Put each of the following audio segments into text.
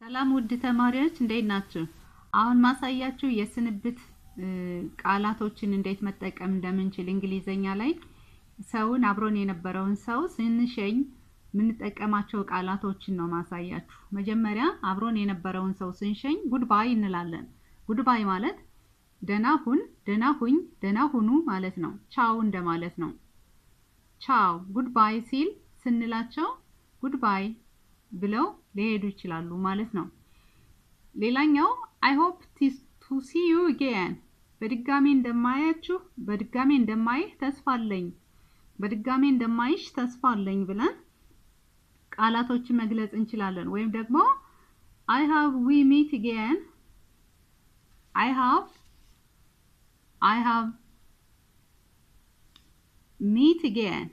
ሰላም ውድ ተማሪዎች እንዴት ናችሁ? አሁን ማሳያችሁ የስንብት ቃላቶችን እንዴት መጠቀም እንደምንችል እንግሊዘኛ ላይ ሰውን አብሮን የነበረውን ሰው ስንሸኝ ምንጠቀማቸው ቃላቶችን ነው ማሳያችሁ። መጀመሪያ አብሮን የነበረውን ሰው ስንሸኝ ጉድባይ እንላለን። ጉድባይ ማለት ደህና ሁን፣ ደህና ሁኝ፣ ደህና ሁኑ ማለት ነው። ቻው እንደማለት ነው። ቻው ጉድባይ ሲል ስንላቸው ጉድባይ ብለው ሊሄዱ ይችላሉ ማለት ነው። ሌላኛው I hope to see you again በድጋሚ እንደማያችሁ በድጋሚ እንደማይህ ተስፋ አለኝ በድጋሚ እንደማይሽ ተስፋ አለኝ ብለን ቃላቶችን መግለጽ እንችላለን። ወይም ደግሞ I have we meet again I have meet again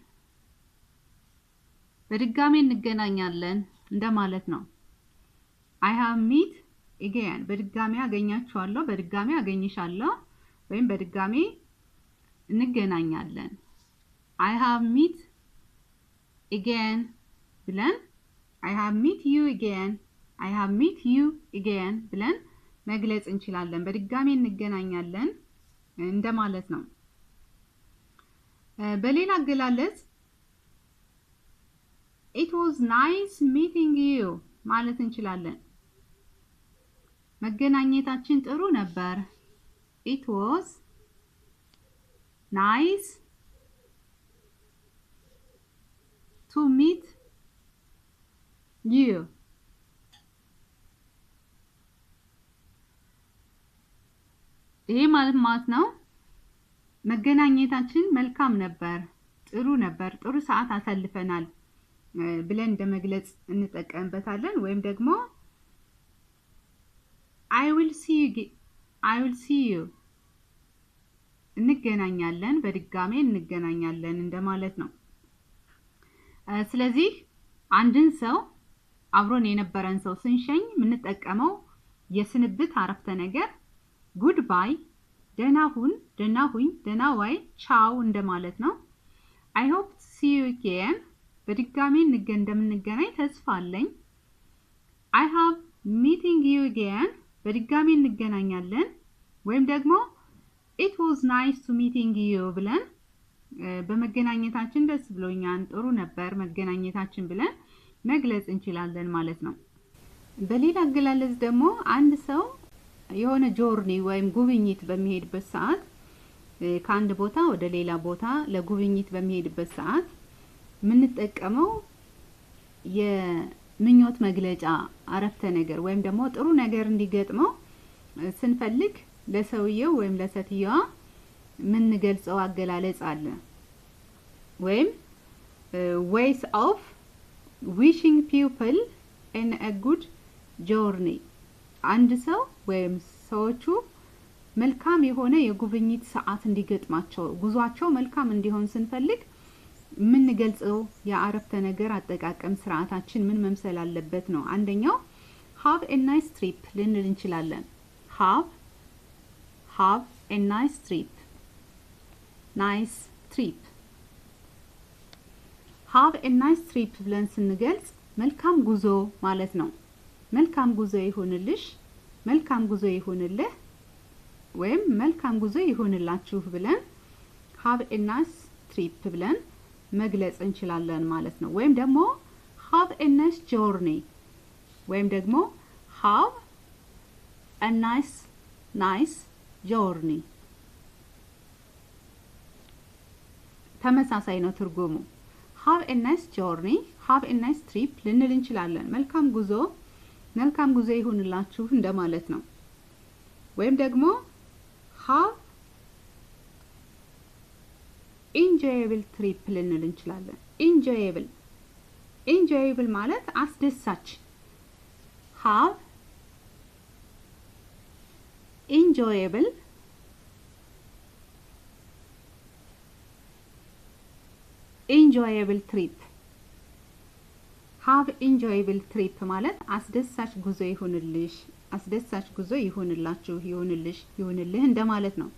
በድጋሚ እንገናኛለን እንደማለት ነው። I have meet again በድጋሚ አገኛችኋለሁ በድጋሚ አገኝሻለሁ ወይም በድጋሚ እንገናኛለን። I have meet again ብለን I have meet you again I have meet you again ብለን መግለጽ እንችላለን። በድጋሚ እንገናኛለን እንደማለት ነው። በሌላ አገላለጽ It was nice meeting you ማለት እንችላለን። መገናኘታችን ጥሩ ነበር። It was nice to meet you. ይሄ ማለት ነው መገናኘታችን መልካም ነበር፣ ጥሩ ነበር፣ ጥሩ ሰዓት አሳልፈናል ብለን እንደመግለጽ እንጠቀምበታለን። ወይም ደግሞ I will see you እንገናኛለን በድጋሚ እንገናኛለን እንደማለት ነው። ስለዚህ አንድን ሰው አብሮን የነበረን ሰው ስንሸኝ የምንጠቀመው የስንብት አረፍተ ነገር goodbye ደህና ሁን፣ ደህና ሁኝ፣ ደህና ዋይ፣ ቻው እንደማለት ነው። I hope to see you again በድጋሚ እንደምንገናኝ ተስፋ አለኝ። I have meeting you again በድጋሚ እንገናኛለን። ወይም ደግሞ it was nice to meeting you ብለን በመገናኘታችን ደስ ብሎኛል፣ ጥሩ ነበር መገናኘታችን ብለን መግለጽ እንችላለን ማለት ነው። በሌላ አገላለጽ ደግሞ አንድ ሰው የሆነ ጆርኒ ወይም ጉብኝት በሚሄድበት ሰዓት ከአንድ ቦታ ወደ ሌላ ቦታ ለጉብኝት በሚሄድበት ሰዓት ምንጠቀመው የምኞት መግለጫ አረፍተ ነገር ወይም ደግሞ ጥሩ ነገር እንዲገጥመው ስንፈልግ ለሰውየው ወይም ለሰትየዋ ምን ገልጸው አገላለጽ አለ። ወይም ways of wishing people in a good journey አንድ ሰው ወይም ሰዎቹ መልካም የሆነ የጉብኝት ሰዓት እንዲገጥማቸው ጉዟቸው መልካም እንዲሆን ስንፈልግ ምን ገልጸው የአረፍተ ነገር አጠቃቀም ስርዓታችን ምን መምሰል አለበት ነው። አንደኛው have a nice trip ልንል እንችላለን። have a nice trip have a nice trip ብለን ስንገልጽ መልካም ጉዞ ማለት ነው። መልካም ጉዞ ይሁንልሽ፣ መልካም ጉዞ ይሁንልህ ወይም መልካም ጉዞ ይሁንላችሁ ብለን have a nice trip ብለን መግለጽ እንችላለን ማለት ነው። ወይም ደግሞ have a nice journey ወይም ደግሞ have a nice journey ተመሳሳይ ነው ትርጉሙ። have a nice journey have a nice trip ልንል እንችላለን። መልካም ጉዞ ይሁንላችሁ እንደማለት ነው። ወይም ደግሞ have enjoyable trip ልንል እንችላለን። enjoyable ማለት አስደሳች። have enjoyable trip have enjoyable trip ማለት አስደሳች ጉዞ ይሁንልሽ፣ አስደሳች ጉዞ ይሁንላችሁ፣ ይሁንልሽ፣ ይሁንልህ እንደማለት ነው።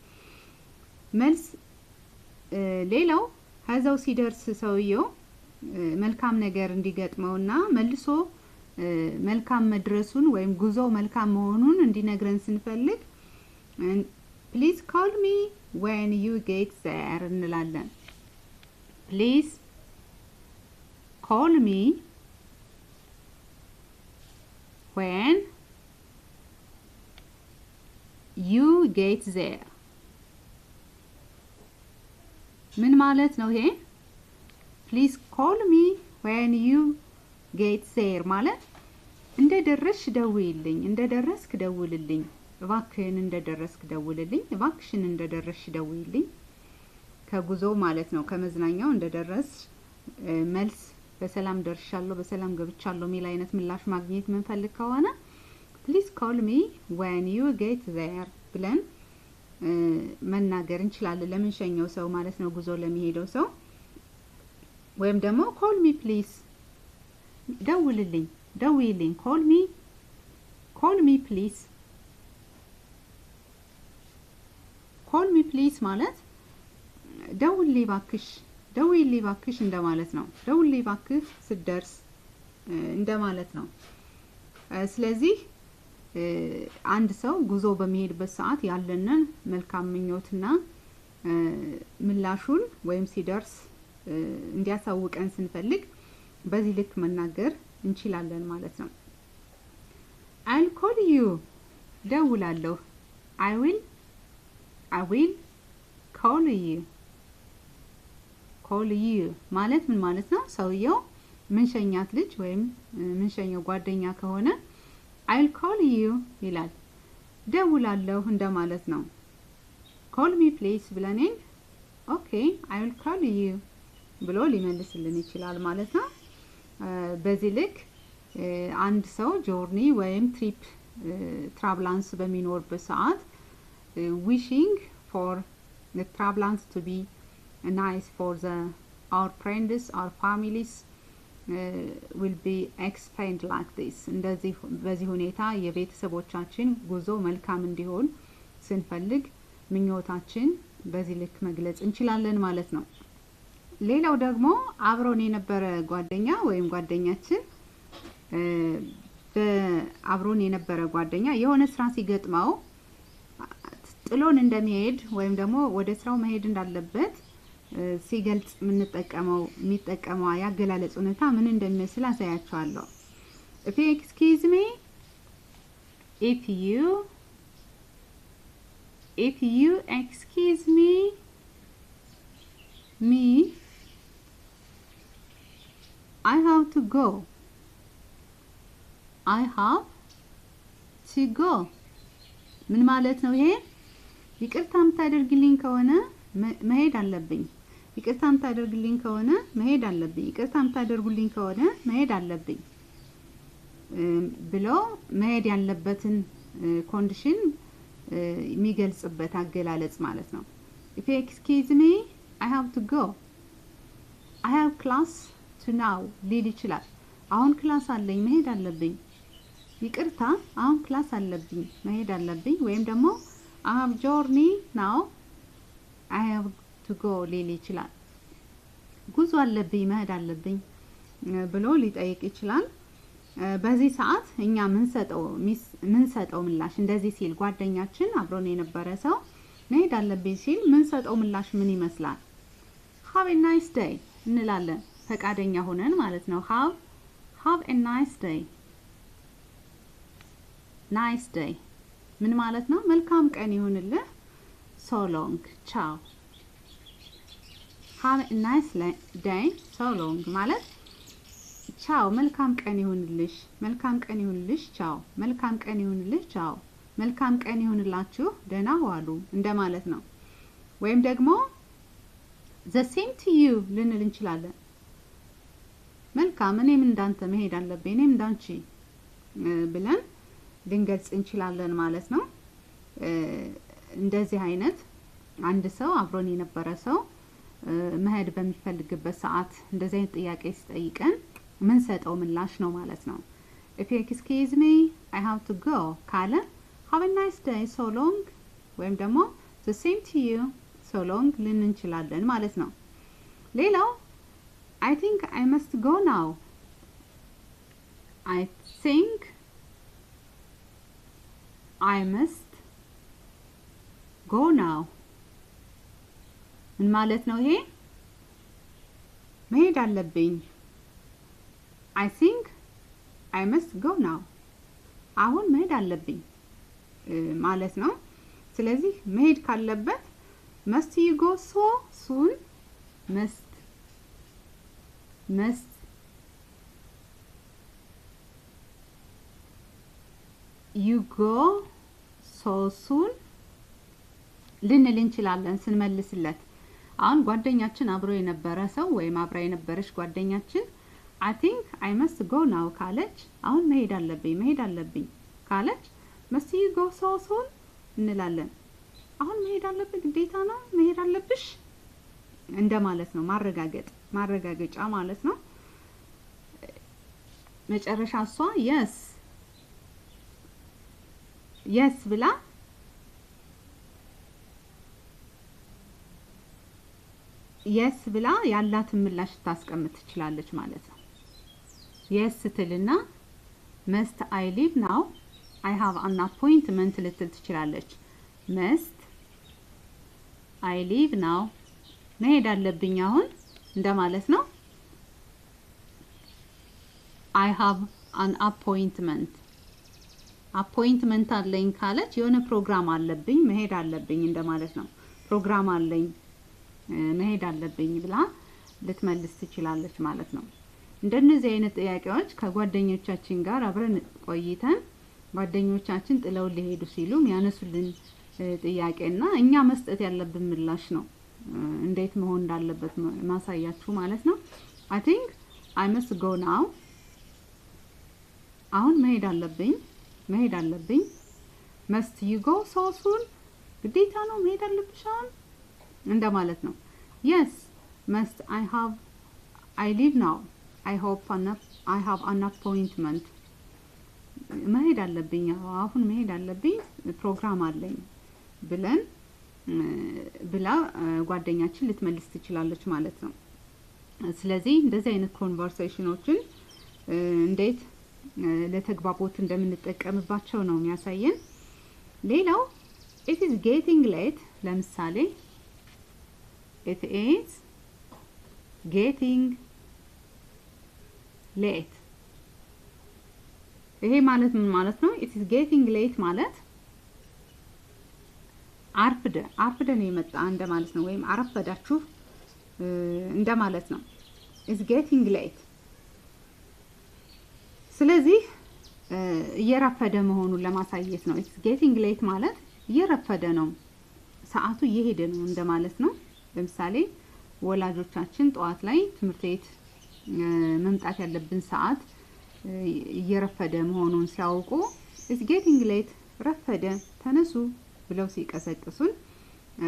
መልስ ሌላው ከዛው ሲደርስ ሰውየው መልካም ነገር እንዲገጥመውና መልሶ መልካም መድረሱን ወይም ጉዞ መልካም መሆኑን እንዲነግረን ስንፈልግ please call me when you get there እንላለን። please call me when you get there ምን ማለት ነው ይሄ? please call me when you get there ማለት እንደደረስሽ ደውይልኝ፣ እንደደረስክ ደውልልኝ፣ እባክህን እንደደረስክ ደውልልኝ፣ እባክሽን እንደደረስሽ ደውይልኝ። ከጉዞ ማለት ነው። ከመዝናኛው እንደደረስሽ መልስ በሰላም ደርሻለሁ፣ በሰላም ገብቻለሁ ሚል አይነት ምላሽ ማግኘት መንፈልግ ከሆነ please call me when you get there ብለን መናገር እንችላለን። ለምንሸኘው ሰው ማለት ነው፣ ጉዞ ለሚሄደው ሰው። ወይም ደግሞ call me please ደውልልኝ፣ ደውይልኝ፣ call me please call me please ማለት ደውልልኝ ባክሽ፣ ደውይልኝ ባክሽ እንደማለት ነው። ደውልልኝ ባክህ ስትደርስ እንደማለት ነው። ስለዚህ አንድ ሰው ጉዞ በሚሄድበት ሰዓት ያለንን መልካም ምኞትና ምላሹን ወይም ሲደርስ እንዲያሳውቀን ስንፈልግ በዚህ ልክ መናገር እንችላለን ማለት ነው። I'll call you ደውላለሁ። I will call you ማለት ምን ማለት ነው? ሰውየው ምንሸኛት ልጅ ወይም ምንሸኘው ጓደኛ ከሆነ I'll call you ይላል። ደውላለሁ እንደማለት ነው። call me please ብለን okay I'll call you ብሎ ሊመልስልን ይችላል ማለት ነው። በዚህ ልክ አንድ ሰው ጆርኒ ወይም ትሪፕ ትራቭላንስ በሚኖርበት ሰዓት wishing for the travelers to be nice for our friends or families will be explained like this እንደዚህ በዚህ ሁኔታ የቤተሰቦቻችን ጉዞ መልካም እንዲሆን ስንፈልግ ምኞታችን በዚህ ልክ መግለጽ እንችላለን ማለት ነው። ሌላው ደግሞ አብሮን የነበረ ጓደኛ ወይም ጓደኛችን በአብሮን የነበረ ጓደኛ የሆነ ስራ ሲገጥመው ጥሎን እንደሚሄድ ወይም ደግሞ ወደ ስራው መሄድ እንዳለበት ሲገልጽ የሚጠቀመው ያገላለጽ ሁኔታ ምን እንደሚመስል አሳያችኋለሁ። if you excuse me if you excuse me I have to go ምን ማለት ነው ይሄ? ይቅርታ የምታደርግልኝ ከሆነ መሄድ አለብኝ፣ ይቅርታ የምታደርግልኝ ከሆነ መሄድ አለብኝ፣ ይቅርታ የምታደርጉልኝ ከሆነ መሄድ አለብኝ ብሎ መሄድ ያለበትን ኮንዲሽን የሚገልጽበት አገላለጽ ማለት ነው። if you excuse me I have to go I have class to now ሊል ይችላል። አሁን ክላስ አለኝ መሄድ አለብኝ፣ ይቅርታ አሁን ክላስ አለብኝ መሄድ አለብኝ። ወይም ደግሞ I have journey now I have to go ሊል ይችላል። ጉዞ አለብኝ መሄድ አለብኝ ብሎ ሊጠይቅ ይችላል። በዚህ ሰዓት እኛ ምንሰጠው ምላሽ እንደዚህ ሲል ጓደኛችን አብሮን የነበረ ሰው መሄድ አለብኝ ሲል ምንሰጠው ምላሽ ምን ይመስላል? have a nice day እንላለን፣ ፈቃደኛ ሆነን ማለት ነው። have a nice day ምን ማለት ነው? መልካም ቀን ይሁንልህ፣ so long ciao have a nice day so long ማለት ቻው መልካም ቀን ይሁንልሽ፣ መልካም ቀን ይሁንልሽ፣ ቻው መልካም ቀን ይሁንልሽ፣ ቻው መልካም ቀን ይሁንላችሁ፣ ደህና ዋሉ እንደማለት ነው። ወይም ደግሞ the same to you ልንል እንችላለን። መልካም እኔም እንዳንተ መሄድ አለብኝ፣ እኔም እንዳንቺ ብለን ልንገልጽ እንችላለን ማለት ነው። እንደዚህ አይነት አንድ ሰው አብሮን የነበረ ሰው መሄድ በሚፈልግበት ሰዓት እንደዚህ አይነት ጥያቄ ሲጠይቀን ምን ሰጠው ምላሽ ነው ማለት ነው። if you excuse me I have to go ካለ have a nice day so long ወይም ደግሞ the same to you so long ልን እንችላለን ማለት ነው። ሌላው I think I must go now I think I must go now ምን ማለት ነው ይሄ መሄድ አለብኝ I think I must go now አሁን መሄድ አለብኝ ማለት ነው ስለዚህ መሄድ ካለበት must you go so soon must you go so soon ልንል እንችላለን ስንመልስለት አሁን ጓደኛችን አብሮ የነበረ ሰው ወይ አብራ የነበረች ጓደኛችን I think I must go now ካለች አሁን መሄድ አለብኝ ካለች must you go so soon እንላለን አሁን መሄድ አለብኝ ግዴታ ነው መሄድ አለብሽ እንደማለት ነው ማረጋገጫ ማለት ነው መጨረሻ እሷ yes ብላ yes ብላ ያላትን ምላሽ ታስቀምጥ ትችላለች ማለት ነው yes ስትልና must I leave now I have an appointment ልትል ትችላለች must I leave now መሄድ አለብኝ አሁን እንደማለት ነው I have an appointment አለኝ ካለች የሆነ ፕሮግራም አለብኝ መሄድ አለብኝ እንደማለት ነው ፕሮግራም አለኝ መሄድ አለብኝ ብላ ልትመልስ ትችላለች ማለት ነው እንደነዚህ አይነት ጥያቄዎች ከጓደኞቻችን ጋር አብረን ቆይተን ጓደኞቻችን ጥለው ሊሄዱ ሲሉ ያነሱልን ጥያቄና እኛ መስጠት ያለብን ምላሽ ነው እንዴት መሆን እንዳለበት ማሳያችሁ ማለት ነው I think I must go now አሁን መሄድ አለብኝ must you go so soon ግዴታ ነው መሄድ አለብሽ አሁን እንደማለት ነው yes must I leave now I have an appointment መሄድ አለብኝ አሁን መሄድ አለብኝ ፕሮግራም አለኝ ብላ ጓደኛችን ልትመልስ ትችላለች ማለት ነው ስለዚህ እንደዚህ አይነት ኮንቨርሴሽኖችን እንዴት ለተግባቦት እንደምንጠቀምባቸው ነው የሚያሳየን ሌላው it is getting late ለምሳሌ it is getting late ይሄ ማለት ምን ማለት ነው it is getting late ማለት አርፍደ ነው የመጣ እንደማለት ነው ወይም አረፈዳችሁ እንደማለት ነው it's getting late ስለዚህ እየረፈደ መሆኑን ለማሳየት ነው it's getting late ማለት እየረፈደ ነው ሰዓቱ እየሄደ ነው እንደማለት ነው ለምሳሌ ወላጆቻችን ጧት ላይ ትምህርት ቤት መምጣት ያለብን ሰዓት እየረፈደ መሆኑን ሲያውቁ it's getting late ረፈደ ተነሱ ብለው ሲቀሰቅሱን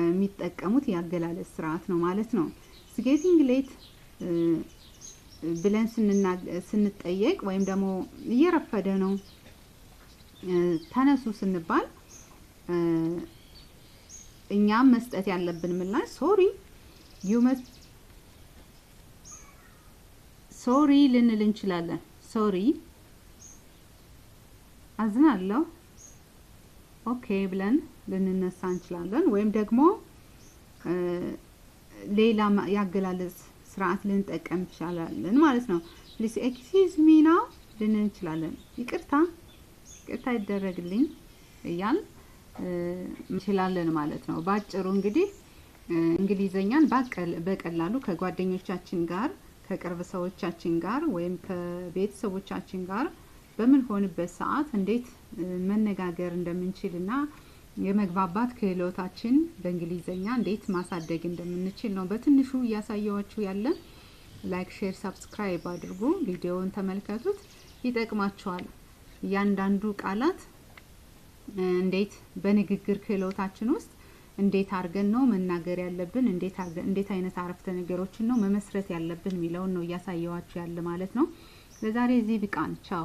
የሚጠቀሙት ያገላለጽ ስርዓት ነው ማለት ነው it's getting late ብለን ስንጠየቅ ወይም ደግሞ እየረፈደ ነው ተነሱ ስንባል እኛም መስጠት ያለብን ምላሽ sorry ልንል እንችላለን sorry አዝናለሁ ኦኬ ብለን ልንነሳ እንችላለን ወይም ደግሞ ሌላ ያገላለጽ ስርዓት ልንጠቀም እንችላለን ማለት ነው please excuse me now ልንል እንችላለን ይቅርታ ይደረግልኝ እያል እንችላለን ማለት ነው ባጭሩ እንግዲህ እንግሊዘኛን በቀላሉ ከጓደኞቻችን ጋር ከቅርብ ሰዎቻችን ጋር ወይም ከቤተሰቦቻችን ጋር በምን ሆነበት ሰዓት እንዴት መነጋገር እንደምንችልና የመግባባት ክህሎታችን በእንግሊዘኛ እንዴት ማሳደግ እንደምንችል ነው በትንሹ ያሳየዋችሁ ያለ ላይክ ሼር ሰብስክራይብ አድርጉ ቪዲዮውን ተመልከቱት ይጠቅማችኋል ያንዳንዱ ቃላት እንዴት በንግግር ክህሎታችን ውስጥ እንዴት አርገን ነው መናገር ያለብን እንዴት አይነት አረፍተ ነገሮችን ነው መመስረት ያለብን ሚለውን ነው ያሳየዋችሁ ያለ ማለት ነው ለዛሬ እዚህ ብቃን ቻው